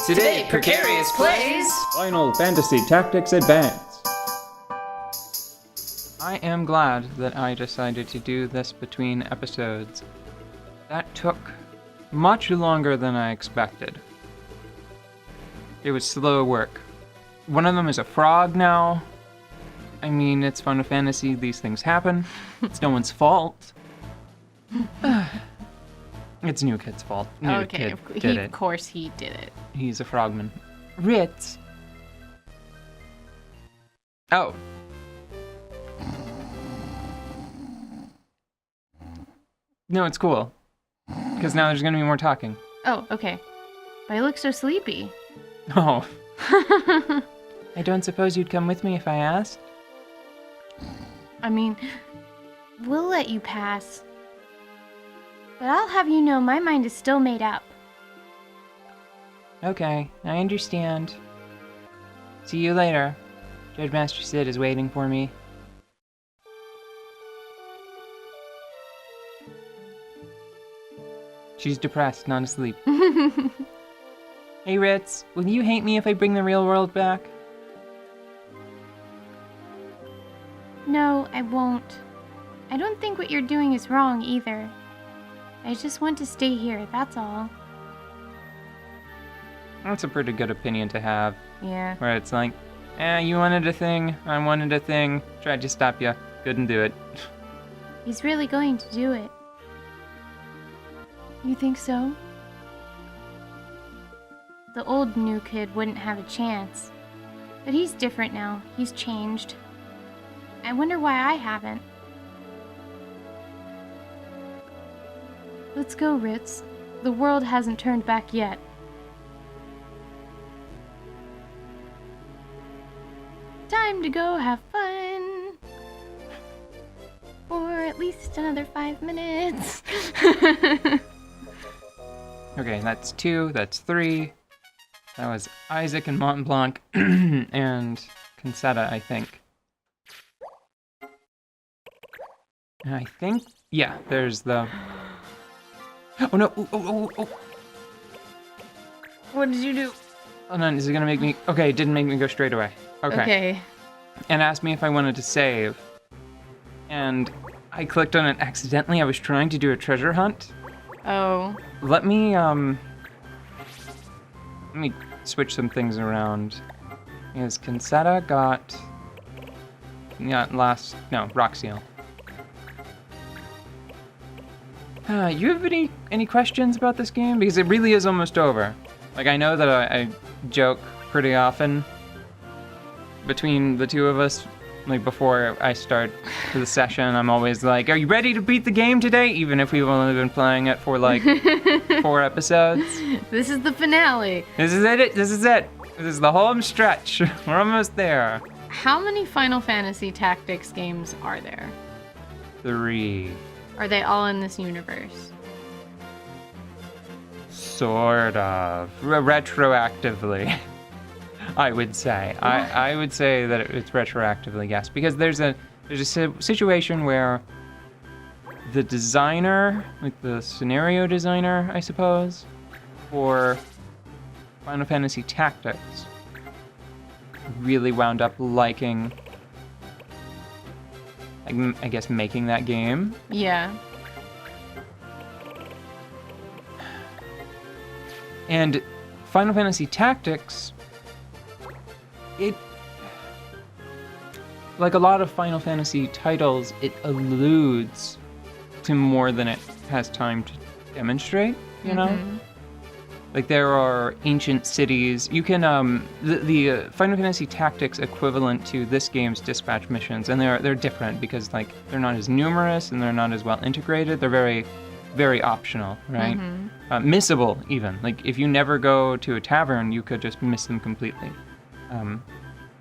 Today, Precarious plays Final Fantasy Tactics Advance. I am glad that I decided to do this between episodes. That took much longer than I expected. It was slow work. One of them is a frog now. I mean, it's Final Fantasy, these things happen. It's no one's fault. It's New Kid's fault. New Kid did it. Of course he did it. He's a frogman. Ritz. Oh. No, it's cool. Because now there's gonna be more talking. Oh, okay. But I look so sleepy. Oh. I don't suppose you'd come with me if I asked? I mean, we'll let you pass. But I'll have you know my mind is still made up. Okay, I understand. See you later. Judge Master Sid is waiting for me. She's depressed, not asleep. Hey Ritz, will you hate me if I bring the real world back? No, I won't. I don't think what you're doing is wrong either. I just want to stay here, that's all. That's a pretty good opinion to have. Yeah. Where it's like, you wanted a thing, I wanted a thing, tried to stop you, couldn't do it. He's really going to do it. You think so? The old new kid wouldn't have a chance. But he's different now. He's changed. I wonder why I haven't. Let's go, Ritz. The world hasn't turned back yet. Time to go have fun. For at least another 5 minutes. Okay, that's 2, that's 3. That was Isaac and Mont Blanc and Concetta, I think. And I think, yeah, there's the... Oh no, oh. What did you do? Oh no, is it gonna make me... Okay, it didn't make me go straight away. Okay. And asked me if I wanted to save. And I clicked on it accidentally. I was trying to do a treasure hunt. Oh. Let me switch some things around. Because Concetta got... rock seal. You have any questions about this game? Because it really is almost over. Like, I know that I joke pretty often between the two of us. Like, before I start the session, I'm always like, are you ready to beat the game today? Even if we've only been playing it for, like, 4 episodes. This is the finale. This is it. This is the home stretch. We're almost there. How many Final Fantasy Tactics games are there? 3. Are they all in this universe? Sort of. Retroactively, I would say. I would say that it's retroactively, yes. Because there's a situation where the designer, like the scenario designer, I suppose, for Final Fantasy Tactics, really wound up liking, I guess, making that game. Yeah. And Final Fantasy Tactics, it, like a lot of Final Fantasy titles, it alludes to more than it has time to demonstrate, you know? Like, there are ancient cities. You can, the Final Fantasy Tactics equivalent to this game's dispatch missions, and they're different because, like, they're not as numerous and they're not as well integrated. They're very, very optional, right? Missable, even. Like, if you never go to a tavern, you could just miss them completely. And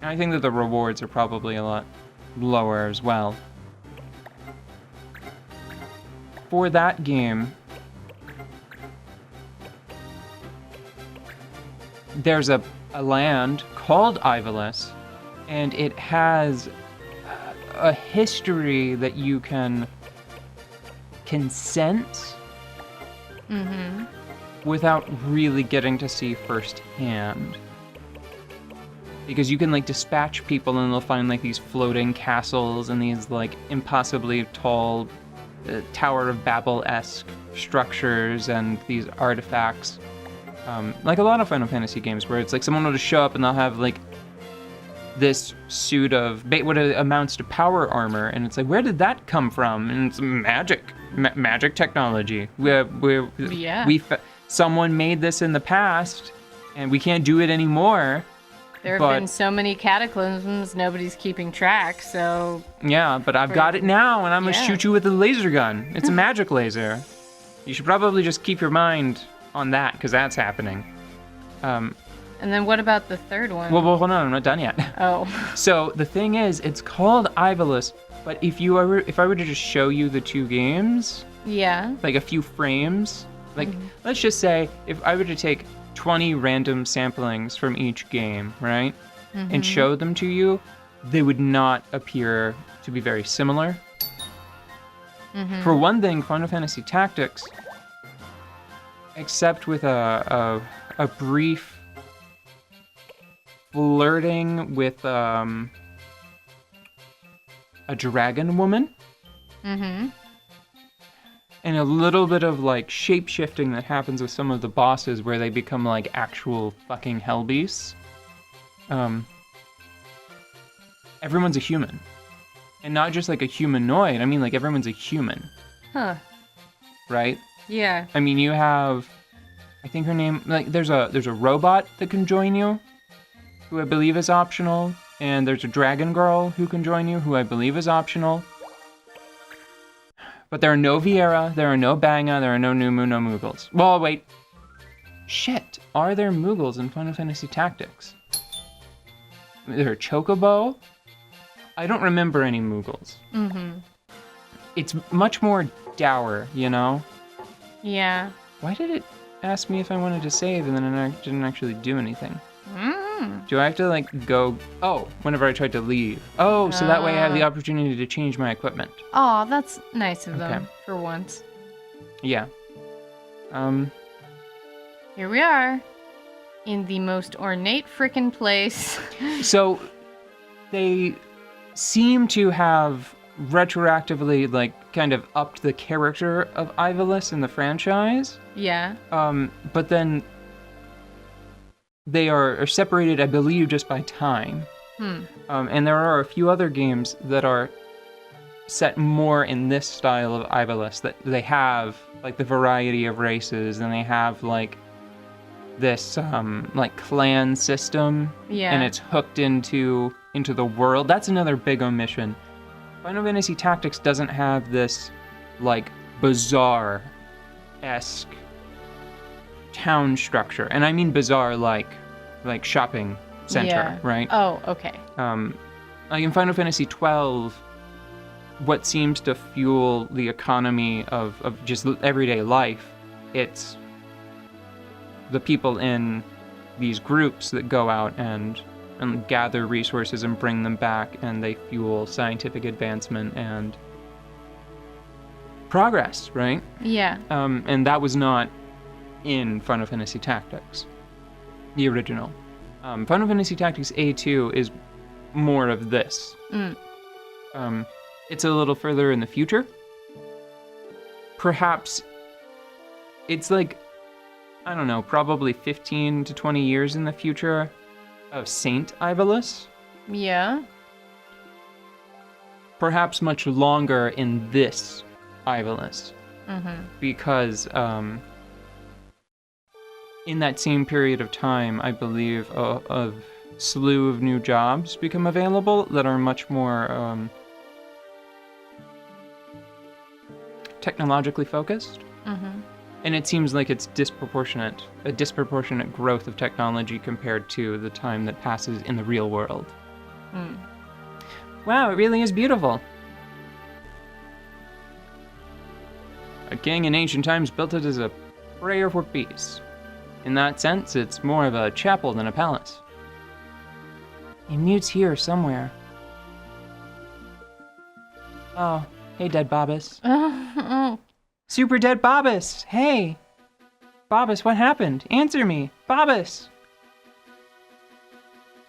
I think that the rewards are probably a lot lower as well. For that game, there's a land called Ivalice, and it has a history that you can sense without really getting to see firsthand. Because you can like dispatch people and they'll find like these floating castles and these like impossibly tall Tower of Babel-esque structures and these artifacts. Like a lot of Final Fantasy games where it's like someone will just show up and they'll have like this suit of what amounts to power armor, and it's like, where did that come from? And it's magic, magic technology. Someone made this in the past, and we can't do it anymore. There have been so many cataclysms, nobody's keeping track, so... Yeah, but I've got it now, and I'm gonna shoot you with a laser gun. It's a magic laser. You should probably just keep your mind on that, because that's happening. And then what about the third one? Well, hold on, I'm not done yet. Oh. So the thing is, it's called Ivalice, but if I were to just show you the two games... Yeah. Like a few frames, like, let's just say, if I were to take 20 random samplings from each game, right? And show them to you, they would not appear to be very similar. For one thing, Final Fantasy Tactics, except with a brief flirting with a dragon woman. And a little bit of like shape-shifting that happens with some of the bosses where they become like actual fucking hell beasts. Everyone's a human. And not just like a humanoid, I mean like everyone's a human. Huh. Right? Yeah. I mean you have, I think her name, like there's a robot that can join you, who I believe is optional. And there's a dragon girl who can join you, who I believe is optional. But there are no Viera, there are no Banga, there are no Numu, no Moogles. Well, wait. Shit, are there Moogles in Final Fantasy Tactics? There are Chocobo? I don't remember any Moogles. It's much more dour, you know? Yeah. Why did it ask me if I wanted to save and then I didn't actually do anything? Do I have to like go, whenever I tried to leave? Oh, so that way I have the opportunity to change my equipment. Oh, that's nice of them, for once. Yeah. Here we are, in the most ornate frickin' place. So, they seem to have retroactively, like, kind of upped the character of Ivalice in the franchise. Yeah. But then they are separated, I believe, just by time. And there are a few other games that are set more in this style of Ivalice, that they have, like, the variety of races, and they have, like, this, like, clan system. Yeah. And it's hooked into the world. That's another big omission. Final Fantasy Tactics doesn't have this, like, bazaar-esque town structure, and I mean bazaar like shopping center, right? Oh, okay. Like in Final Fantasy 12, what seems to fuel the economy of just everyday life, it's the people in these groups that go out and gather resources and bring them back, and they fuel scientific advancement and progress, right? Yeah. And that was not in Final Fantasy Tactics, the original. Final Fantasy Tactics A2 is more of this. It's a little further in the future. Perhaps it's like, I don't know, probably 15 to 20 years in the future of Saint Ivalice. Yeah. Perhaps much longer in this Ivalice. Because in that same period of time, I believe a slew of new jobs become available that are much more technologically focused. And it seems like it's a disproportionate growth of technology compared to the time that passes in the real world. Wow, it really is beautiful. A king in ancient times built it as a prayer for peace. In that sense, it's more of a chapel than a palace. And Mute's here somewhere. Oh, hey, Dead Bobbus. Super Dead Bobbus, hey! Bobbus, what happened? Answer me! Bobbus!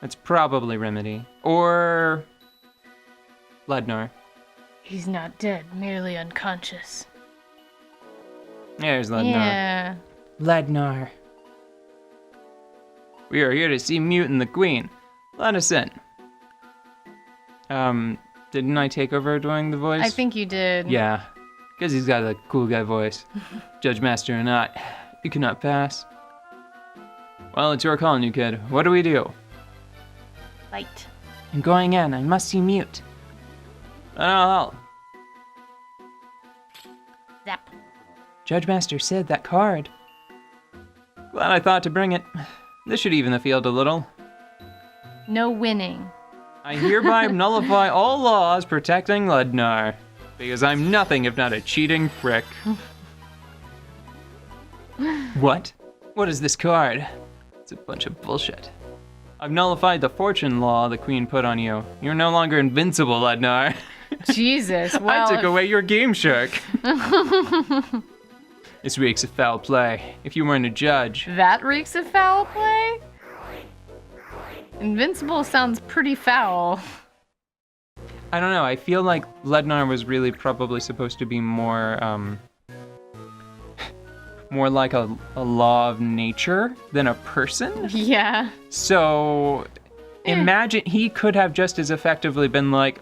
That's probably Remedy. Or... Llednar. He's not dead, merely unconscious. There's Llednar. Yeah. Llednar. We are here to see Mute and the Queen. Let us in. Didn't I take over doing the voice? I think you did. Yeah, because he's got a cool guy voice. Judge Master or not, you cannot pass. Well, it's your call, new kid. What do we do? Fight. I'm going in. I must see Mute. Then I'll help. Zap. Judge Master said that card. Glad I thought to bring it. This should even the field a little. No winning. I hereby nullify all laws protecting Llednar, because I'm nothing if not a cheating prick. What? What is this card? It's a bunch of bullshit. I've nullified the fortune law the Queen put on you. You're no longer invincible, Llednar. Jesus, well... I took away your game shark. This reeks of foul play. If you weren't a judge. That reeks of foul play? Invincible sounds pretty foul. I don't know, I feel like Llednar was really probably supposed to be more, more like a law of nature than a person. Yeah. So, imagine he could have just as effectively been like,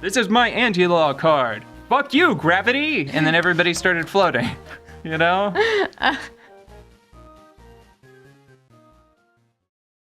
this is my anti-law card. Fuck you, gravity! And then everybody started floating, you know?